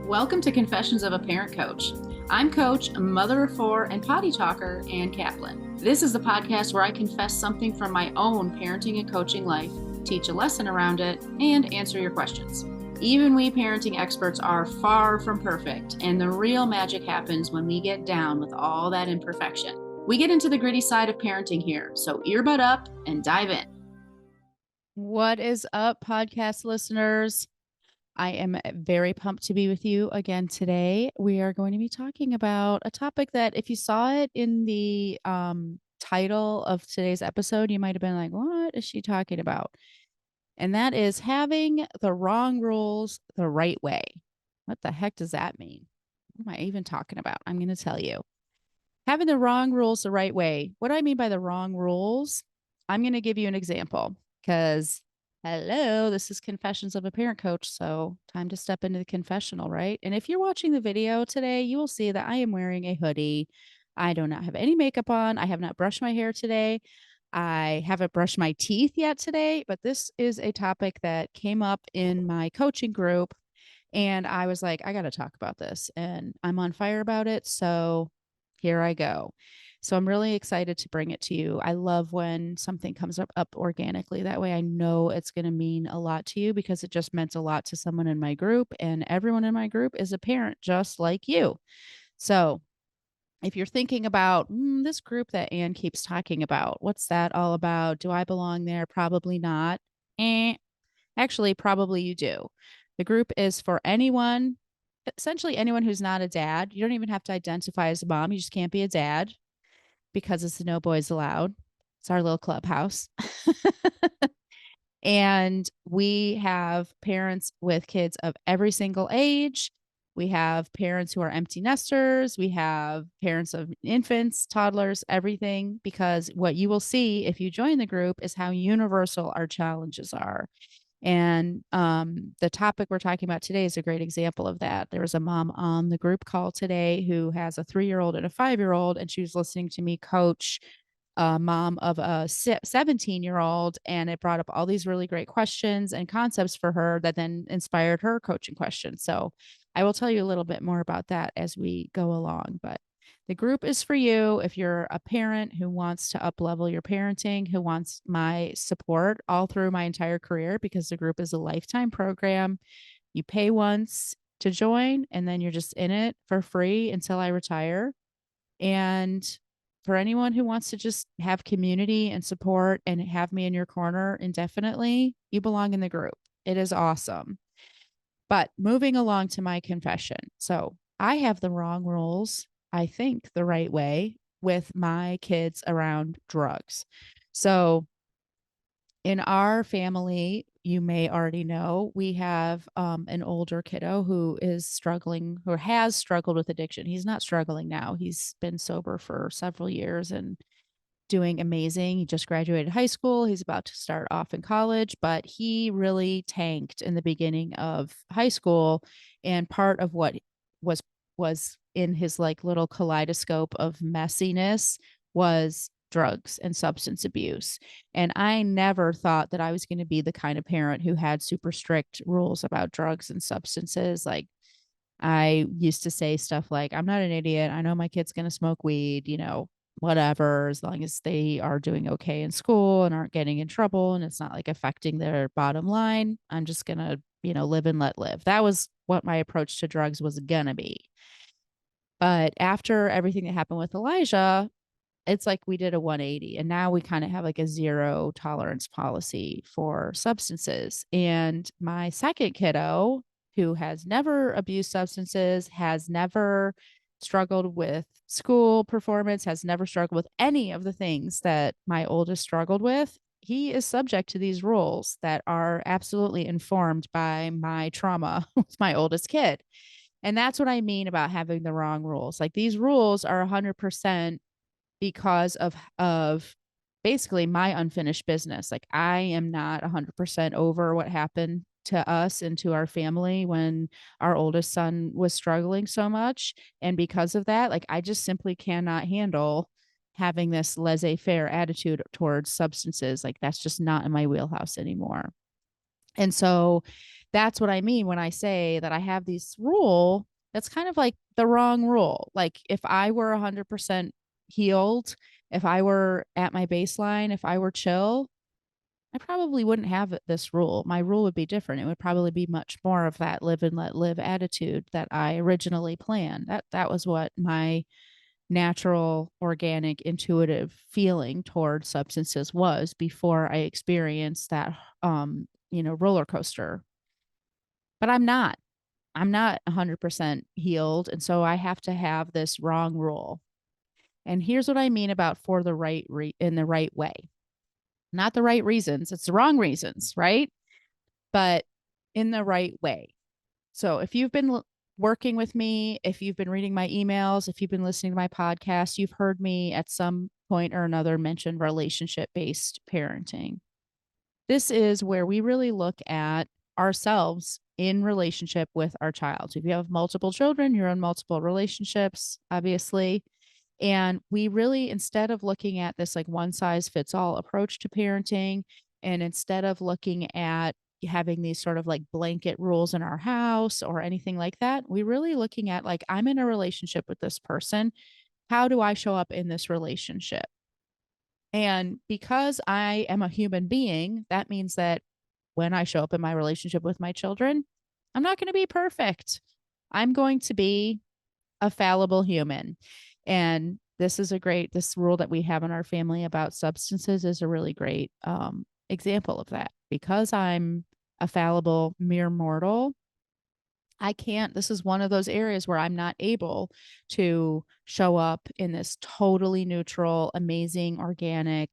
Welcome to Confessions of a Parent Coach. I'm Coach, a mother of four, and potty talker, Ann Kaplan. This is the podcast where I confess something from my own parenting and coaching life, teach a lesson around it, and answer your questions. Even we parenting experts are far from perfect, and the real magic happens when we get down with all that imperfection. We get into the gritty side of parenting here, so earbud up and dive in. What is up, podcast listeners? I am very pumped to be with you again today. We are going to be talking about a topic that, if you saw it in the title of today's episode, you might have been like, what is she talking about? And that is having the wrong rules the right way. What the heck does that mean? What am I even talking about? I'm going to tell you. Having the wrong rules the right way. What do I mean by the wrong rules? I'm going to give you an example because, hello, this is Confessions of a Parent Coach. So, time to step into the confessional, right? And if you're watching the video today, you will see that I am wearing a hoodie. I do not have any makeup on. I have not brushed my hair today. I haven't brushed my teeth yet today, but this is a topic that came up in my coaching group. And I was like, I got to talk about this. And I'm on fire about it. So, here I go. So I'm really excited to bring it to you. I love when something comes up organically. That way I know it's going to mean a lot to you because it just meant a lot to someone in my group, and everyone in my group is a parent just like you. So if you're thinking about this group that Ann keeps talking about, what's that all about? Do I belong there? Probably not. Actually, probably you do. The group is for anyone, essentially anyone who's not a dad. You don't even have to identify as a mom. You just can't be a dad because it's no boys allowed. It's our little clubhouse. And we have parents with kids of every single age. We have parents who are empty nesters. We have parents of infants, toddlers, everything, because what you will see if you join the group is how universal our challenges are. And the topic we're talking about today is a great example of that. There was a mom on the group call today who has a 3-year-old and a 5-year-old, and she was listening to me coach a mom of a 17-year-old, and it brought up all these really great questions and concepts for her that then inspired her coaching questions. So I will tell you a little bit more about that as we go along, but the group is for you if you're a parent who wants to up level your parenting, who wants my support all through my entire career, because the group is a lifetime program. You pay once to join, and then you're just in it for free until I retire. And for anyone who wants to just have community and support and have me in your corner indefinitely, you belong in the group. It is awesome. But moving along to my confession. So I have the wrong rules, I think the right way, with my kids around drugs. So in our family, you may already know, we have an older kiddo who is struggling or has struggled with addiction. He's not struggling now. He's been sober for several years and doing amazing. He just graduated high school. He's about to start off in college, but he really tanked in the beginning of high school. And part of what was was in his like little kaleidoscope of messiness was drugs and substance abuse. And I never thought that I was going to be the kind of parent who had super strict rules about drugs and substances. Like, I used to say stuff like, I'm not an idiot. I know my kid's going to smoke weed, whatever, as long as they are doing okay in school and aren't getting in trouble and it's not like affecting their bottom line. I'm just going to, live and let live. That was what my approach to drugs was going to be. But after everything that happened with Elijah, it's like we did a 180, and now we kind of have like a zero tolerance policy for substances. And my second kiddo, who has never abused substances, has never struggled with school performance, has never struggled with any of the things that my oldest struggled with, he is subject to these rules that are absolutely informed by my trauma with my oldest kid. And that's what I mean about having the wrong rules. Like, these rules are 100% because of basically my unfinished business. Like, I am not 100% over what happened to us and to our family when our oldest son was struggling so much. And because of that, like, I just simply cannot handle having this laissez-faire attitude towards substances. Like, that's just not in my wheelhouse anymore. And so that's what I mean when I say that I have this rule that's kind of like the wrong rule. Like if I were 100% healed, if I were at my baseline, if I were chill, I probably wouldn't have this rule. My rule would be different. It would probably be much more of that live and let live attitude that I originally planned. That was what my natural, organic, intuitive feeling towards substances was before I experienced that roller coaster. But I'm not. I'm not 100% healed, and so I have to have this wrong rule. And here's what I mean about for the in the right way. Not the right reasons, it's the wrong reasons, right? But in the right way. So if you've been working with me, if you've been reading my emails, if you've been listening to my podcast, you've heard me at some point or another mention relationship-based parenting. This is where we really look at ourselves in relationship with our child. So if you have multiple children, you're in multiple relationships, obviously. And we really, instead of looking at this like one size fits all approach to parenting, and instead of looking at having these sort of like blanket rules in our house or anything like that, we really looking at like, I'm in a relationship with this person. How do I show up in this relationship? And because I am a human being, that means that when I show up in my relationship with my children, I'm not going to be perfect. I'm going to be a fallible human. And this rule that we have in our family about substances is a really great example of that. Because I'm a fallible mere mortal, I can't, this is one of those areas where I'm not able to show up in this totally neutral, amazing, organic,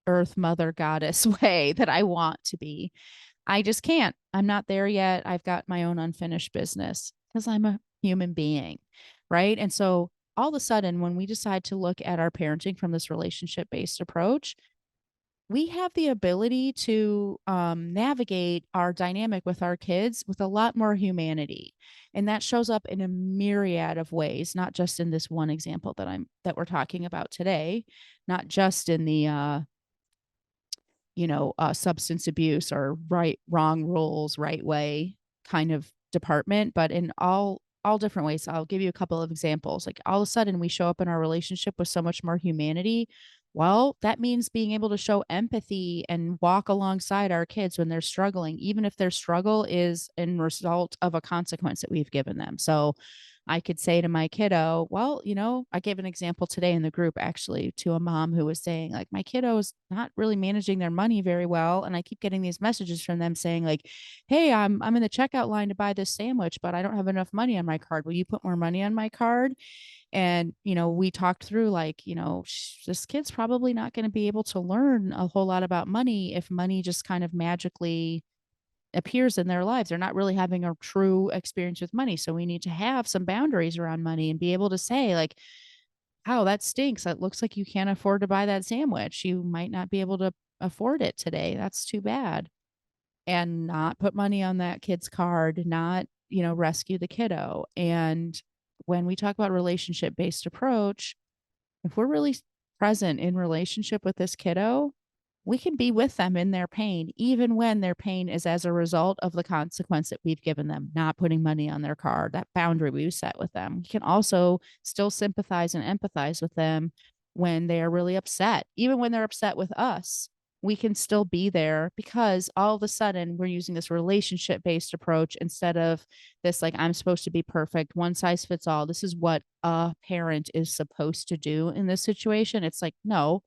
earth mother goddess way that I want to be. I just can't. I'm not there yet. I've got my own unfinished business because I'm a human being. Right. And so all of a sudden, when we decide to look at our parenting from this relationship based approach, we have the ability to navigate our dynamic with our kids with a lot more humanity. And that shows up in a myriad of ways, not just in this one example that we're talking about today, not just in the substance abuse or wrong rules, right way kind of department, but in all different ways. I'll give you a couple of examples. Like all of a sudden we show up in our relationship with so much more humanity. Well, that means being able to show empathy and walk alongside our kids when they're struggling, even if their struggle is in result of a consequence that we've given them. So I could say to my kiddo, well, I gave an example today in the group actually to a mom who was saying, like, my kiddo is not really managing their money very well. And I keep getting these messages from them saying, like, hey, I'm in the checkout line to buy this sandwich, but I don't have enough money on my card. Will you put more money on my card? And, we talked through like, this kid's probably not going to be able to learn a whole lot about money if money just kind of magically appears in their lives. They're not really having a true experience with money. So we need to have some boundaries around money and be able to say, like, oh, that stinks. It looks like you can't afford to buy that sandwich. You might not be able to afford it today. That's too bad. And not put money on that kid's card, not, rescue the kiddo. And when we talk about relationship based approach, if we're really present in relationship with this kiddo, we can be with them in their pain, even when their pain is as a result of the consequence that we've given them, not putting money on their card, that boundary we set with them. We can also still sympathize and empathize with them when they are really upset, even when they're upset with us. We can still be there because all of a sudden we're using this relationship based approach instead of this, like, I'm supposed to be perfect, one size fits all. This is what a parent is supposed to do in this situation. It's like, no,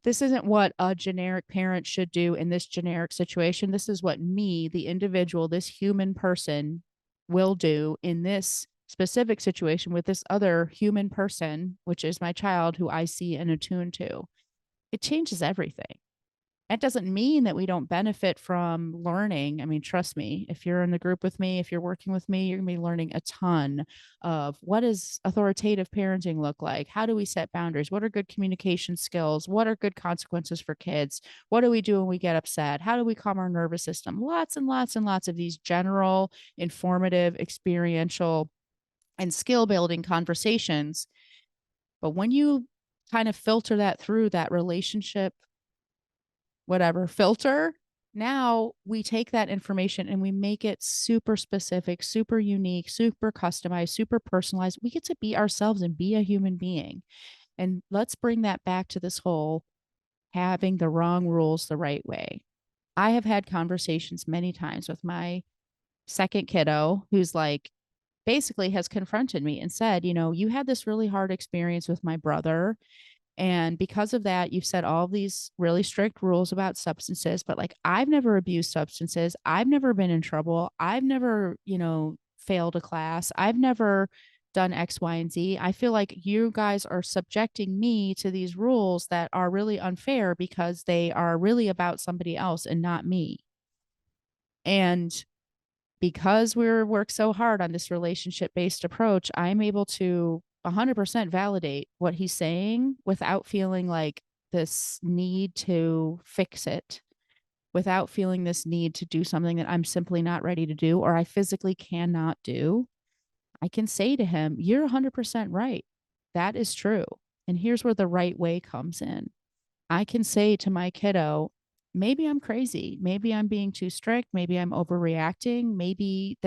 this isn't what a generic parent should do in this generic situation. This is what me, the individual, this human person will do in this specific situation with this other human person, which is my child who I see and attune to. It changes everything. That doesn't mean that we don't benefit from learning. I mean, trust me, if you're in the group with me, if you're working with me, you're going to be learning a ton of what does authoritative parenting look like? How do we set boundaries? What are good communication skills? What are good consequences for kids? What do we do when we get upset? How do we calm our nervous system? Lots and lots and lots of these general, informative, experiential, and skill building conversations. But when you kind of filter that through that relationship whatever filter, Now we take that information and we make it super specific, super unique, super customized, super personalized. We get to be ourselves and be a human being. And let's bring that back to this whole having the wrong rules the right way. I have had conversations many times with my second kiddo who's like, basically has confronted me and said, you had this really hard experience with my brother. And because of that, you've set all these really strict rules about substances. But like, I've never abused substances. I've never been in trouble. I've never, failed a class. I've never done X, Y, and Z. I feel like you guys are subjecting me to these rules that are really unfair because they are really about somebody else and not me. And because we're work so hard on this relationship based approach, I'm able to 100% validate what he's saying without feeling like this need to fix it, without feeling this need to do something that I'm simply not ready to do or I physically cannot do. I can say to him, "You're 100% right. That is true. And here's where the right way comes in." I can say to my kiddo, maybe I'm crazy. Maybe I'm being too strict. Maybe I'm overreacting. Maybe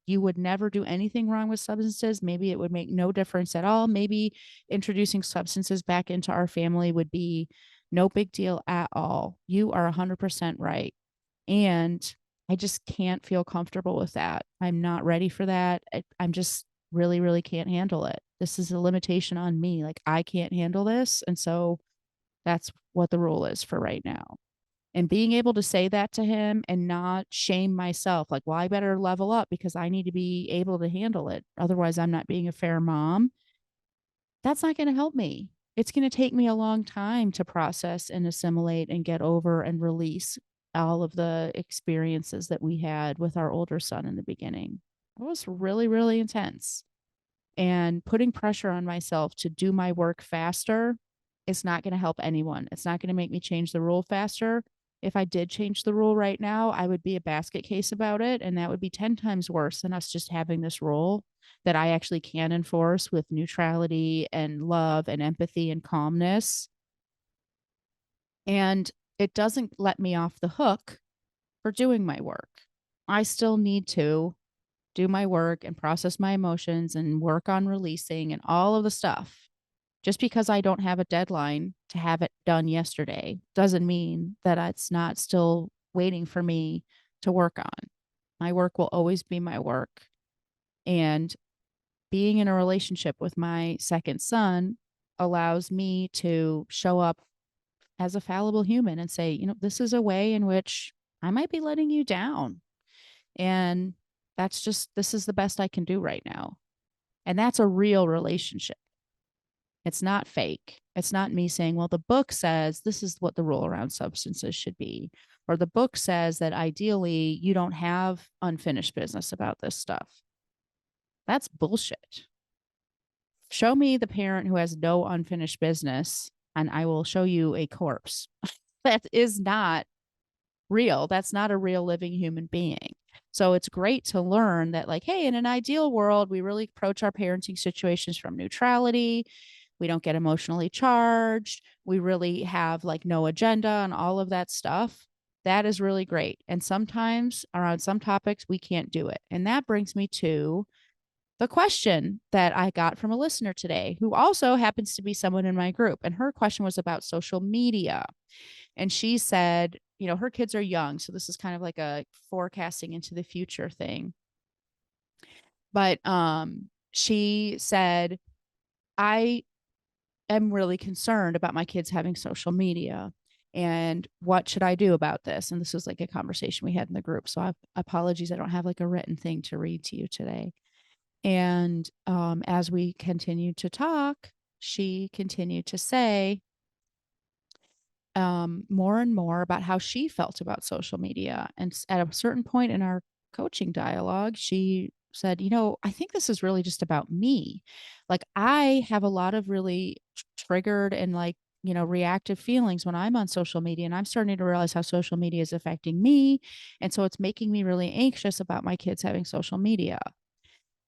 you would never do anything wrong with substances. Maybe it would make no difference at all. Maybe introducing substances back into our family would be no big deal at all. You are 100% right. And I just can't feel comfortable with that. I'm not ready for that. I'm just really, really can't handle it. This is a limitation on me. Like, I can't handle this. And so that's what the rule is for right now. And being able to say that to him and not shame myself, like, well, I better level up because I need to be able to handle it. Otherwise, I'm not being a fair mom. That's not going to help me. It's going to take me a long time to process and assimilate and get over and release all of the experiences that we had with our older son in the beginning. It was really, really intense. And putting pressure on myself to do my work faster is not going to help anyone. It's not going to make me change the rule faster. If I did change the rule right now, I would be a basket case about it. And that would be 10 times worse than us just having this rule that I actually can enforce with neutrality and love and empathy and calmness. And it doesn't let me off the hook for doing my work. I still need to do my work and process my emotions and work on releasing and all of the stuff. Just because I don't have a deadline to have it done yesterday doesn't mean that it's not still waiting for me to work on. My work will always be my work. And being in a relationship with my second son allows me to show up as a fallible human and say, this is a way in which I might be letting you down. And this is the best I can do right now. And that's a real relationship. It's not fake. It's not me saying, well, the book says this is what the rule around substances should be. Or the book says that ideally you don't have unfinished business about this stuff. That's bullshit. Show me the parent who has no unfinished business, and I will show you a corpse. That is not real. That's not a real living human being. So it's great to learn that, like, hey, in an ideal world, we really approach our parenting situations from neutrality. We don't get emotionally charged. We really have like no agenda and all of that stuff. That is really great. And sometimes around some topics, we can't do it. And that brings me to the question that I got from a listener today, who also happens to be someone in my group. And her question was about social media. And she said, her kids are young. So this is kind of like a forecasting into the future thing. But she said, I am really concerned about my kids having social media. And what should I do about this? And this was like a conversation we had in the group. So apologies, I don't have like a written thing to read to you today. And as we continued to talk, she continued to say more and more about how she felt about social media. And at a certain point in our coaching dialogue, she said, I think this is really just about me. Like, I have a lot of really triggered and like, reactive feelings when I'm on social media. And I'm starting to realize how social media is affecting me. And so it's making me really anxious about my kids having social media.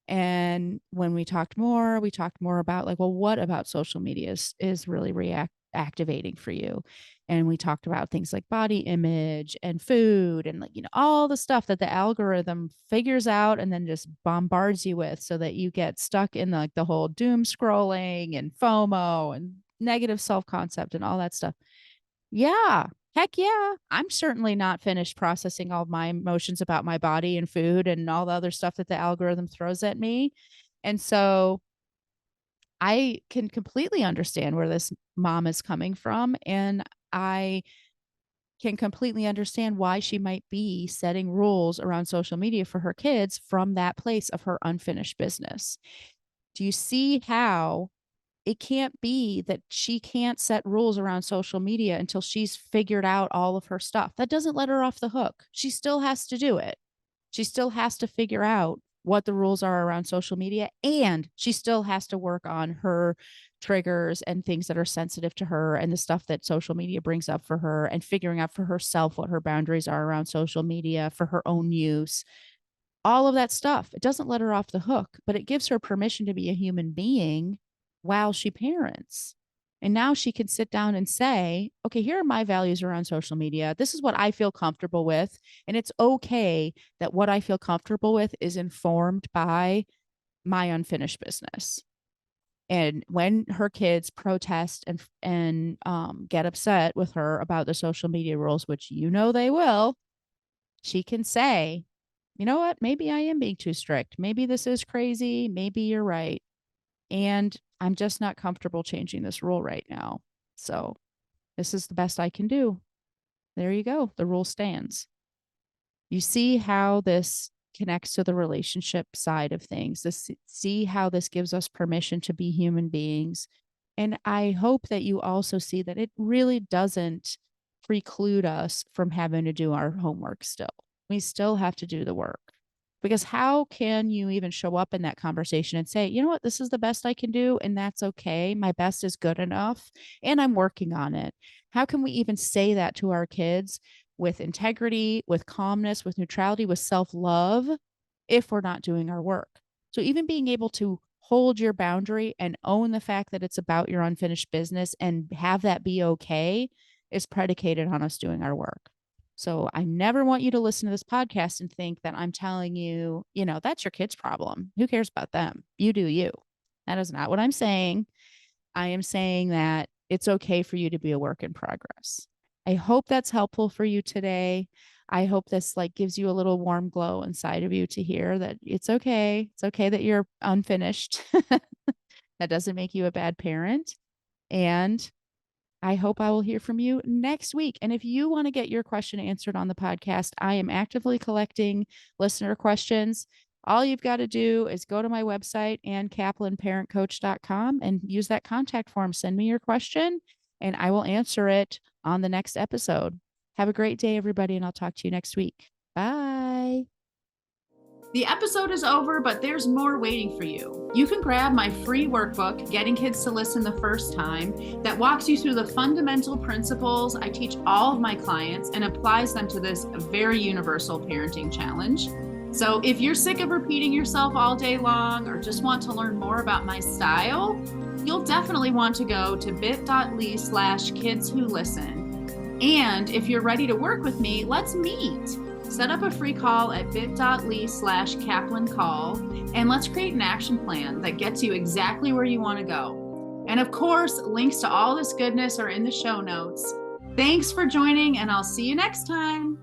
And when we talked more about like, well, what about social media is really activating for you? And we talked about things like body image and food and, like, all the stuff that the algorithm figures out and then just bombards you with so that you get stuck in the whole doom scrolling and FOMO and negative self-concept and all that stuff. Yeah. Heck yeah. I'm certainly not finished processing all my emotions about my body and food and all the other stuff that the algorithm throws at me. And so I can completely understand where this mom is coming from. And I can completely understand why she might be setting rules around social media for her kids from that place of her unfinished business. Do you see how it can't be that she can't set rules around social media until she's figured out all of her stuff? That doesn't let her off the hook. She still has to do it. She still has to figure out what the rules are around social media, and she still has to work on her triggers and things that are sensitive to her and the stuff that social media brings up for her, and figuring out for herself what her boundaries are around social media for her own use. All of that stuff. It doesn't let her off the hook, but it gives her permission to be a human being while she parents. And now she can sit down and say, okay, here are my values around social media. This is what I feel comfortable with. And it's okay that what I feel comfortable with is informed by my unfinished business. And when her kids protest and get upset with her about the social media rules, which they will, she can say, you know what? Maybe I am being too strict. Maybe this is crazy. Maybe you're right. And I'm just not comfortable changing this rule right now. So this is the best I can do. There you go. The rule stands. You see how this connects to the relationship side of things. See how this gives us permission to be human beings. And I hope that you also see that it really doesn't preclude us from having to do our homework still. We still have to do the work. Because how can you even show up in that conversation and say, you know what, this is the best I can do, and that's okay. My best is good enough, and I'm working on it. How can we even say that to our kids with integrity, with calmness, with neutrality, with self-love, if we're not doing our work? So even being able to hold your boundary and own the fact that it's about your unfinished business and have that be okay is predicated on us doing our work. So I never want you to listen to this podcast and think that I'm telling you, that's your kid's problem. Who cares about them? You do you. That is not what I'm saying. I am saying that it's okay for you to be a work in progress. I hope that's helpful for you today. I hope this gives you a little warm glow inside of you to hear that it's okay. It's okay that you're unfinished. That doesn't make you a bad parent. And I hope I will hear from you next week. And if you want to get your question answered on the podcast, I am actively collecting listener questions. All you've got to do is go to my website, AnnKaplanParentCoach.com, and use that contact form. Send me your question and I will answer it on the next episode. Have a great day, everybody, and I'll talk to you next week. Bye. The episode is over, but there's more waiting for you. You can grab my free workbook, Getting Kids to Listen the First Time, that walks you through the fundamental principles I teach all of my clients and applies them to this very universal parenting challenge. So if you're sick of repeating yourself all day long or just want to learn more about my style, you'll definitely want to go to bit.ly/kidswholisten. And if you're ready to work with me, let's meet. Set up a free call at bit.ly/KaplanCall, and let's create an action plan that gets you exactly where you want to go. And of course, links to all this goodness are in the show notes. Thanks for joining, and I'll see you next time.